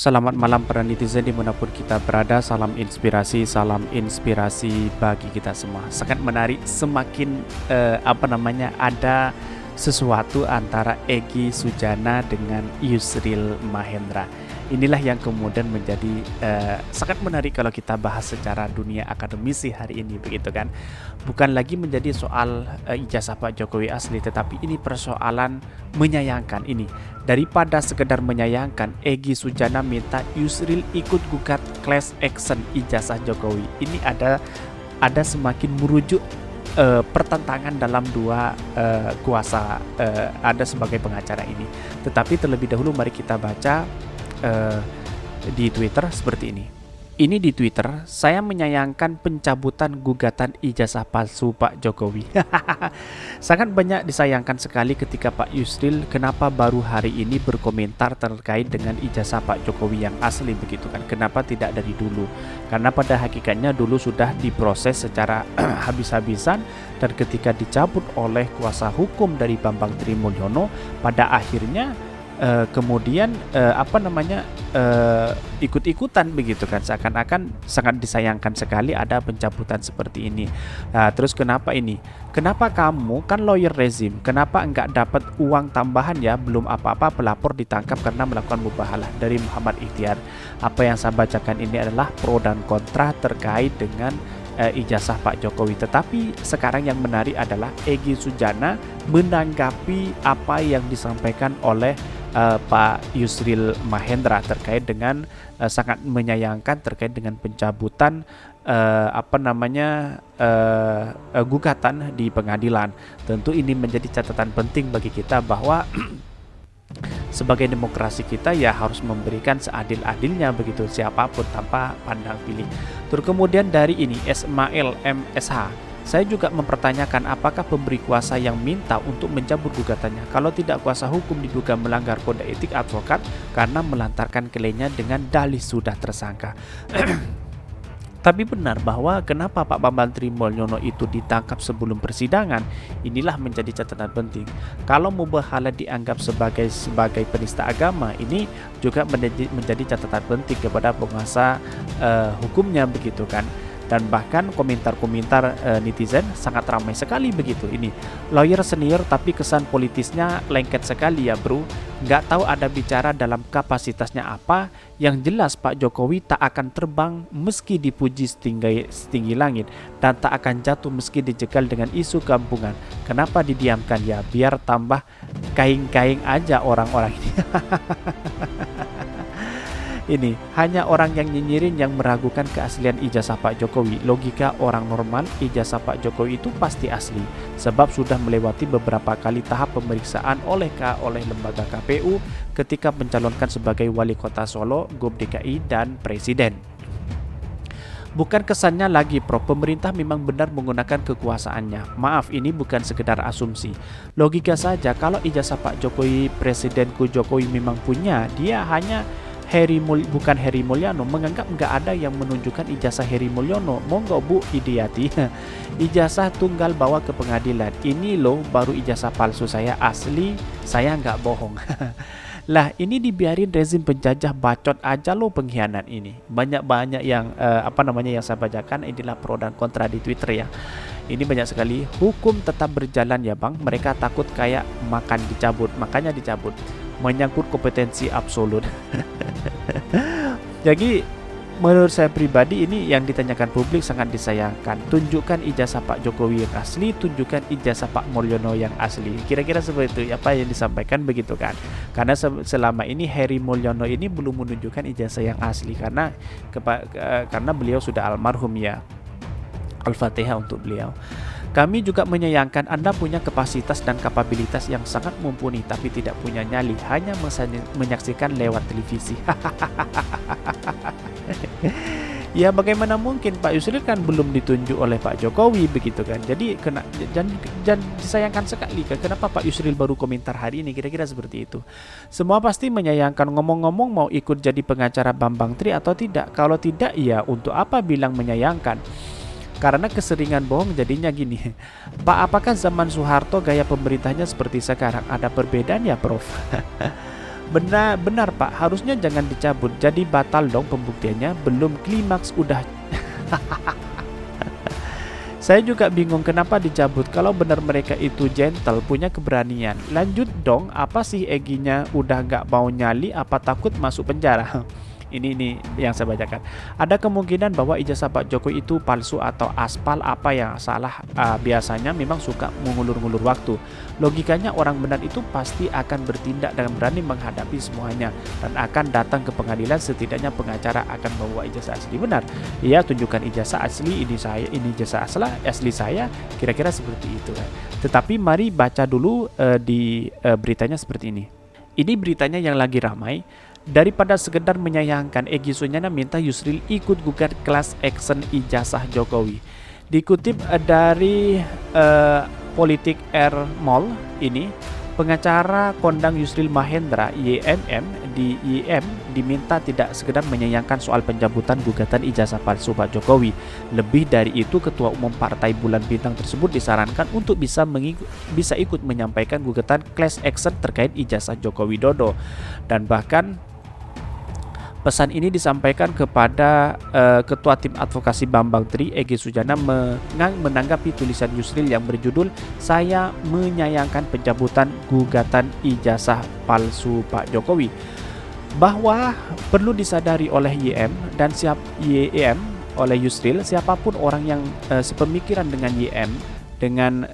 Selamat malam para netizen dimanapun kita berada. Salam inspirasi bagi kita semua. Sangat menarik, semakin ada sesuatu antara Egy Sujana dengan Yusril Mahendra. Inilah yang kemudian menjadi sangat menarik kalau kita bahas secara dunia akademisi hari ini, begitu kan? Bukan lagi menjadi soal ijazah Pak Jokowi asli, tetapi ini persoalan menyayangkan ini. Daripada sekedar menyayangkan, Egy Sujana minta Yusril ikut gugat class action ijazah Jokowi. Ini ada semakin merujuk pertentangan dalam dua kuasa ada sebagai pengacara ini. Tetapi terlebih dahulu mari kita baca di Twitter seperti ini. Ini di Twitter, saya menyayangkan pencabutan gugatan ijazah palsu Pak Jokowi. Sangat banyak disayangkan sekali ketika Pak Yusril kenapa baru hari ini berkomentar terkait dengan ijazah Pak Jokowi yang asli, begitu kan? Kenapa tidak dari dulu? Karena pada hakikatnya dulu sudah diproses secara habis-habisan, dan ketika dicabut oleh kuasa hukum dari Bambang Trimulyono, pada akhirnya kemudian ikut-ikutan, begitu kan, seakan-akan sangat disayangkan sekali ada pencabutan seperti ini. Terus kenapa ini? Kenapa kamu kan lawyer rezim, kenapa enggak dapat uang tambahan ya? Belum apa-apa pelapor ditangkap karena melakukan mubahalah. Dari Muhammad Ikhtiar. Apa yang saya bacakan ini adalah pro dan kontra terkait dengan ijazah Pak Jokowi. Tetapi sekarang yang menarik adalah Egy Sujana menanggapi apa yang disampaikan oleh Pak Yusril Mahendra terkait dengan sangat menyayangkan terkait dengan pencabutan gugatan di pengadilan. Tentu ini menjadi catatan penting bagi kita bahwa sebagai demokrasi kita ya harus memberikan seadil-adilnya, begitu, siapapun tanpa pandang pilih. Terus kemudian dari ini Ismail MSH, saya juga mempertanyakan apakah pemberi kuasa yang minta untuk mencabut gugatannya kalau tidak kuasa hukum diduga melanggar kode etik advokat karena melantarkan klaimnya dengan dalih sudah tersangka. Tapi benar bahwa kenapa Pak Bambang Trimulyono itu ditangkap sebelum persidangan, inilah menjadi catatan penting. Kalau mubahalah dianggap sebagai penista agama, ini juga menjadi catatan penting kepada penguasa hukumnya, begitu kan. Dan bahkan komentar-komentar netizen sangat ramai sekali, begitu. Ini lawyer senior tapi kesan politisnya lengket sekali ya bro. Nggak tahu ada bicara dalam kapasitasnya apa. Yang jelas Pak Jokowi tak akan terbang meski dipuji setinggi langit, dan tak akan jatuh meski dijegal dengan isu kampungan. Kenapa didiamkan ya? Biar tambah kaing-kaing aja orang-orang ini. Ini hanya orang yang nyinyirin yang meragukan keaslian ijazah Pak Jokowi. Logika orang normal, ijazah Pak Jokowi itu pasti asli, sebab sudah melewati beberapa kali tahap pemeriksaan oleh lembaga KPU ketika mencalonkan sebagai wali kota Solo, Gub DKI, dan presiden. Bukan kesannya lagi, Prof. Pemerintah memang benar menggunakan kekuasaannya. Maaf, ini bukan sekedar asumsi. Logika saja, kalau ijazah Pak Jokowi, Presidenku Jokowi memang punya, dia hanya bukan Heri Mulyono, menganggap nggak ada yang menunjukkan ijazah Heri Mulyono. Monggo Bu Idiati, ijazah tunggal bawa ke pengadilan. Ini loh baru ijazah palsu saya asli, saya nggak bohong. Lah ini dibiarin rezim penjajah bacot aja loh pengkhianat ini. Banyak yang yang saya bacakan inilah pro dan kontra di Twitter ya. Ini banyak sekali. Hukum tetap berjalan ya bang. Mereka takut kayak makan dicabut, makanya dicabut. Menyangkut kompetensi absolut. Jadi menurut saya pribadi ini yang ditanyakan publik sangat disayangkan. Tunjukkan ijazah Pak Jokowi yang asli, tunjukkan ijazah Pak Mulyono yang asli. Kira-kira seperti itu apa yang disampaikan, begitu kan. Karena selama ini Heri Mulyono ini belum menunjukkan ijazah yang asli karena beliau sudah almarhum ya. Al-Fatihah untuk beliau. Kami juga menyayangkan Anda punya kapasitas dan kapabilitas yang sangat mumpuni tapi tidak punya nyali, hanya menyaksikan lewat televisi. Ya bagaimana mungkin, Pak Yusril kan belum ditunjuk oleh Pak Jokowi, begitu kan. Jadi dan disayangkan sekali kan, kenapa Pak Yusril baru komentar hari ini, kira-kira seperti itu. Semua pasti menyayangkan. Ngomong-ngomong, mau ikut jadi pengacara Bambang Tri atau tidak? Kalau tidak ya untuk apa bilang menyayangkan? Karena keseringan bohong jadinya gini. Pak, apakah zaman Soeharto gaya pemerintahnya seperti sekarang? Ada perbedaan ya Prof? Benar Pak, harusnya jangan dicabut. Jadi batal dong pembuktiannya, belum klimaks udah. Saya juga bingung kenapa dicabut kalau benar mereka itu gentle, punya keberanian. Lanjut dong, apa sih Eginya udah nggak mau nyali, apa takut masuk penjara? Ini yang saya bacakan. Ada kemungkinan bahwa ijazah Pak Jokowi itu palsu atau aspal, apa yang salah. Biasanya memang suka mengulur-ngulur waktu. Logikanya orang benar itu pasti akan bertindak dengan berani menghadapi semuanya dan akan datang ke pengadilan, setidaknya pengacara akan membawa ijazah asli benar. Ia tunjukkan ijazah asli, ini ijazah asli saya, kira-kira seperti itu kan. Tetapi mari baca dulu di beritanya seperti ini. Ini beritanya yang lagi ramai. Daripada sekedar menyayangkan, Egy Sujana minta Yusril ikut gugat class action ijazah Jokowi. Dikutip dari Politik Air Mall ini, pengacara kondang Yusril Mahendra YMM di YM diminta tidak sekedar menyayangkan soal pencabutan gugatan ijazah palsu Pak Jokowi. Lebih dari itu, Ketua Umum Partai Bulan Bintang tersebut disarankan untuk bisa ikut menyampaikan gugatan class action terkait ijazah Joko Widodo. Dan bahkan pesan ini disampaikan kepada Ketua Tim Advokasi Bambang Tri, Egy Sujana, menanggapi tulisan Yusril yang berjudul "Saya menyayangkan pencabutan gugatan ijazah palsu Pak Jokowi", bahwa perlu disadari oleh YM dan YM oleh Yusril, siapapun orang yang sepemikiran dengan YM, dengan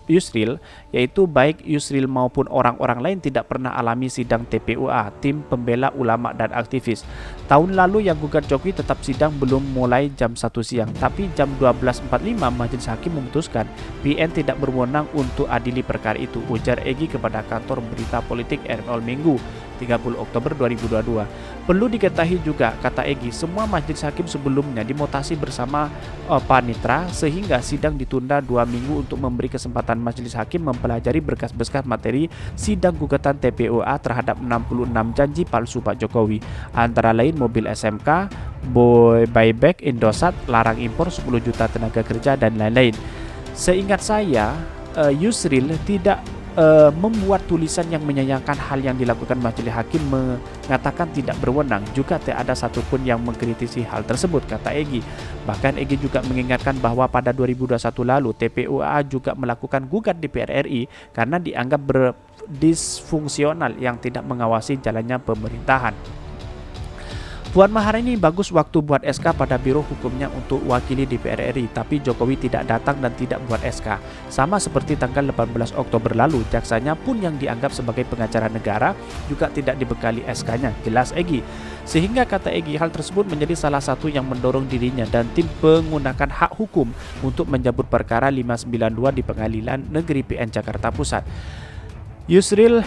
Yusril, yaitu baik Yusril maupun orang-orang lain tidak pernah alami sidang TPUA, tim pembela ulama dan aktivis. Tahun lalu yang gugat Jokowi tetap sidang belum mulai jam 1 siang, tapi jam 12.45 Majelis Hakim memutuskan PN tidak berwenang untuk adili perkara itu, ujar Egy kepada kantor berita politik RML Minggu 30 Oktober 2022. Perlu diketahui juga, kata Egy, semua majelis hakim sebelumnya dimutasi bersama panitra sehingga sidang ditunda 2 minggu untuk memberi kesempatan majelis hakim mempelajari berkas-berkas materi sidang gugatan TPUA terhadap 66 janji palsu Pak Jokowi, antara lain mobil SMK, buyback, Indosat, larang impor 10 juta tenaga kerja, dan lain-lain. Seingat saya, Yusril tidak membuat tulisan yang menyayangkan hal yang dilakukan majelis hakim, mengatakan tidak berwenang. Juga tak ada satupun yang mengkritisi hal tersebut, kata Egy. Bahkan Egy juga mengingatkan bahwa pada 2021 lalu TPUA juga melakukan gugat DPR RI karena dianggap berdisfungsional yang tidak mengawasi jalannya pemerintahan. Puan Maharani bagus waktu buat SK pada Biro Hukumnya untuk wakili DPR RI, tapi Jokowi tidak datang dan tidak buat SK. Sama seperti tanggal 18 Oktober lalu, jaksanya pun yang dianggap sebagai pengacara negara juga tidak dibekali SK-nya, jelas Egy. Sehingga kata Egy, hal tersebut menjadi salah satu yang mendorong dirinya dan tim menggunakan hak hukum untuk menjabut perkara 592 di Pengadilan Negeri PN Jakarta Pusat. Yusril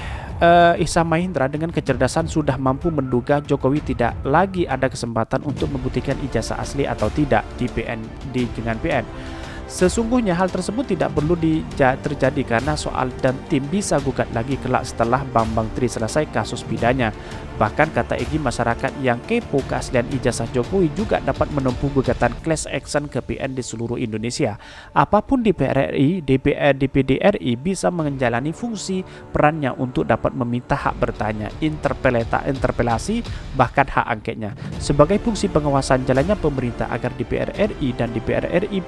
Ihsan Mahendra dengan kecerdasan sudah mampu menduga Jokowi tidak lagi ada kesempatan untuk membuktikan ijazah asli atau tidak dengan PN. Sesungguhnya hal tersebut tidak perlu terjadi karena soal dan tim bisa gugat lagi kelak setelah Bambang Tri selesai kasus pidana. Bahkan kata Egy, masyarakat yang kepo keaslian ijazah Jokowi juga dapat menempuh gugatan class action ke PN di seluruh Indonesia. Apapun DPR RI, DPD RI bisa menjalani fungsi perannya untuk dapat meminta hak bertanya, interpelasi, bahkan hak angketnya. Sebagai fungsi pengawasan jalannya pemerintah agar DPR RI dan DPR RI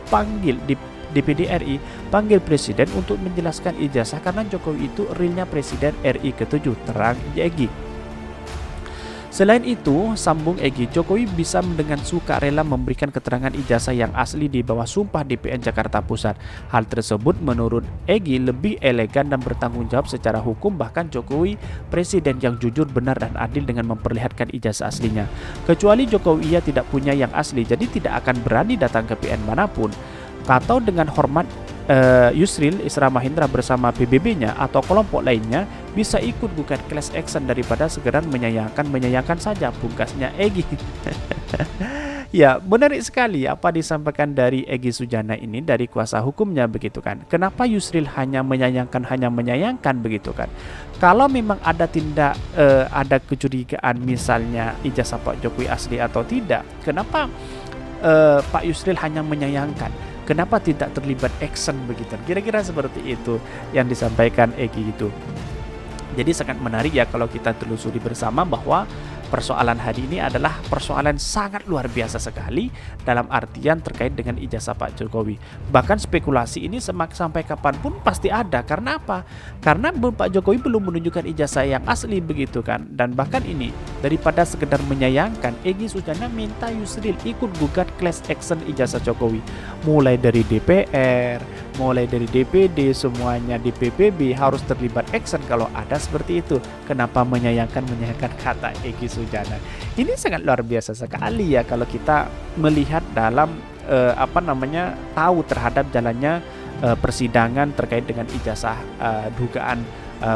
DPD RI panggil presiden untuk menjelaskan ijazah karena Jokowi itu realnya presiden RI ke-7, terang Egy. Selain itu, sambung Egy, Jokowi bisa dengan sukarela memberikan keterangan ijazah yang asli di bawah sumpah di PN Jakarta Pusat. Hal tersebut menurut Egy lebih elegan dan bertanggung jawab secara hukum, bahkan Jokowi presiden yang jujur, benar, dan adil dengan memperlihatkan ijazah aslinya. Kecuali Jokowi ia tidak punya yang asli, jadi tidak akan berani datang ke PN manapun. Atau dengan hormat, Yusril Ihsan Mahendra bersama PBB-nya atau kelompok lainnya bisa ikut gugat class action daripada segera menyayangkan saja, pungkasnya Egy. Ya, menarik sekali apa disampaikan dari Egy Sujana ini dari kuasa hukumnya begitu kan. Kenapa Yusril hanya menyayangkan begitu kan? Kalau memang ada ada kecurigaan misalnya ijazah Pak Jokowi asli atau tidak, kenapa Pak Yusril hanya menyayangkan? Kenapa tidak terlibat action begitu? Kira-kira seperti itu yang disampaikan Egy itu. Jadi sangat menarik ya kalau kita telusuri bersama bahwa persoalan hari ini adalah persoalan sangat luar biasa sekali dalam artian terkait dengan ijazah Pak Jokowi. Bahkan spekulasi ini sampai kapanpun pasti ada. Karena apa? Karena Pak Jokowi belum menunjukkan ijazah yang asli begitu kan. Dan bahkan ini daripada sekedar menyayangkan, Egy Sujana minta Yusril ikut gugat class action ijazah Jokowi. Mulai dari DPR, mulai dari DPD, semuanya di PBB harus terlibat action kalau ada seperti itu. Kenapa menyayangkan kata Egy Sujana? Ini sangat luar biasa sekali ya kalau kita melihat dalam tahu terhadap jalannya persidangan terkait dengan ijazah dugaan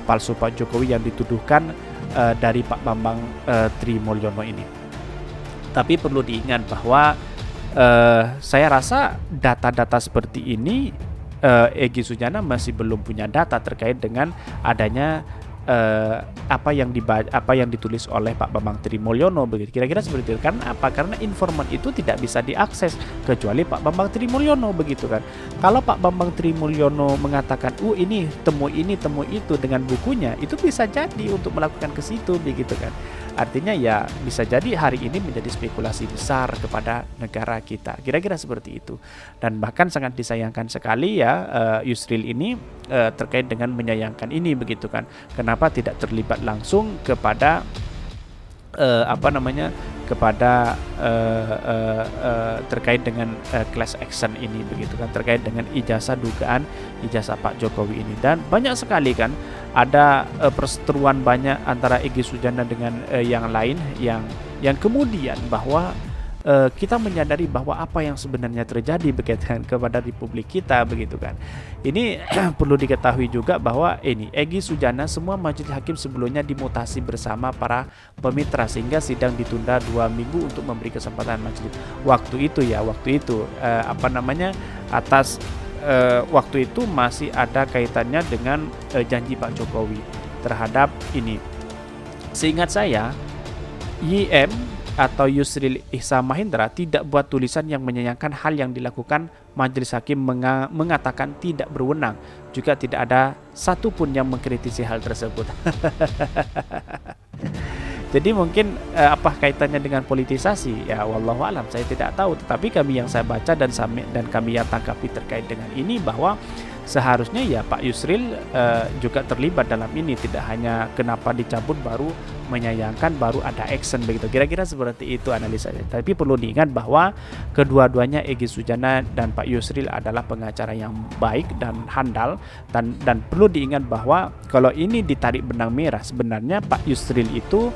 palsu Pak Jokowi yang dituduhkan dari Pak Bambang Trimulyono ini. Tapi perlu diingat bahwa saya rasa data-data seperti ini Egy Sujana masih belum punya data terkait dengan adanya apa yang ditulis oleh Pak Bambang Trimulyono begitu. Kira-kira seperti itu. Karena apa? Karena informan itu tidak bisa diakses kecuali Pak Bambang Trimulyono begitu kan. Kalau Pak Bambang Trimulyono mengatakan, ini temu itu dengan bukunya, itu bisa jadi untuk melakukan ke situ begitu kan. Artinya ya bisa jadi hari ini menjadi spekulasi besar kepada negara kita. Kira-kira seperti itu. Dan bahkan sangat disayangkan sekali ya Yusril ini terkait dengan menyayangkan ini begitu kan. Kenapa tidak terlibat langsung kepada terkait dengan class action ini begitu kan, terkait dengan dugaan ijazah Pak Jokowi ini. Dan banyak sekali kan ada perseteruan banyak antara Egy Sujana dengan yang lain yang kemudian bahwa kita menyadari bahwa apa yang sebenarnya terjadi berkaitan kepada Republik kita begitu kan. Ini perlu diketahui juga bahwa ini Egy Sujana semua majelis hakim sebelumnya dimutasi bersama para pemitra sehingga sidang ditunda 2 minggu untuk memberi kesempatan majelis. Waktu itu atas waktu itu masih ada kaitannya dengan janji Pak Jokowi terhadap ini. Seingat saya YM atau Yusril Ihsan Mahendra tidak buat tulisan yang menyayangkan hal yang dilakukan. Majelis hakim mengatakan tidak berwenang. Juga tidak ada satupun yang mengkritisi hal tersebut. Jadi mungkin apa kaitannya dengan politisasi? Ya wallahu alam, saya tidak tahu. Tetapi kami yang saya baca dan kami yang tangkapi terkait dengan ini bahwa seharusnya ya Pak Yusril juga terlibat dalam ini. Tidak hanya kenapa dicabut baru menyayangkan baru ada action begitu. Kira-kira seperti itu analisanya. Tapi perlu diingat bahwa kedua-duanya Egy Sujana dan Pak Yusril adalah pengacara yang baik dan handal dan perlu diingat bahwa kalau ini ditarik benang merah sebenarnya Pak Yusril itu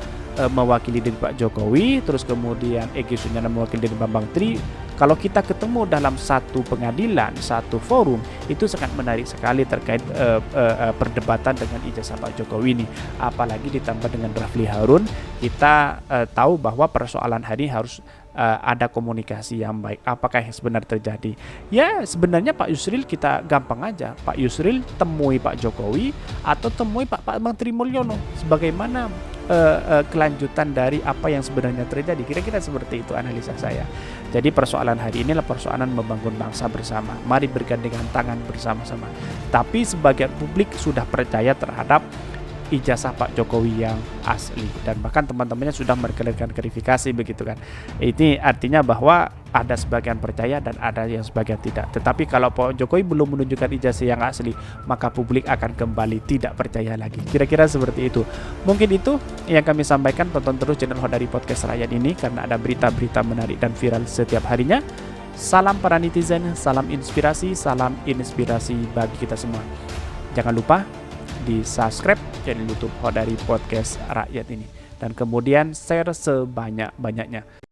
mewakili dari Pak Jokowi, terus kemudian Egy Sujana mewakili dari Bambang Tri. Kalau kita ketemu dalam satu pengadilan, satu forum, itu sangat menarik sekali terkait perdebatan dengan ijazah Pak Jokowi ini. Apalagi ditambah dengan Rafli Harun, kita tahu bahwa persoalan hari ini harus ada komunikasi yang baik. Apakah yang sebenarnya terjadi? Ya sebenarnya Pak Yusril kita gampang aja. Pak Yusril temui Pak Jokowi atau temui Pak Bambang Trimulyono. Sebagaimana kelanjutan dari apa yang sebenarnya terjadi. Kira-kira seperti itu analisa saya. Jadi persoalan hari ini adalah persoalan membangun bangsa bersama. Mari bergandengan tangan bersama-sama. Tapi sebagian publik sudah percaya terhadap ijazah Pak Jokowi yang asli dan bahkan teman-temannya sudah melakukan verifikasi begitu kan. Ini artinya bahwa ada sebagian percaya dan ada yang sebagian tidak. Tetapi kalau Pak Jokowi belum menunjukkan ijazah yang asli, maka publik akan kembali tidak percaya lagi. Kira-kira seperti itu. Mungkin itu yang kami sampaikan. Tonton terus channel Hodari Podcast Rakyat ini karena ada berita-berita menarik dan viral setiap harinya. Salam para netizen, salam inspirasi bagi kita semua. Jangan lupa di subscribe channel YouTube Hodari Podcast Rakyat ini dan kemudian share sebanyak-banyaknya.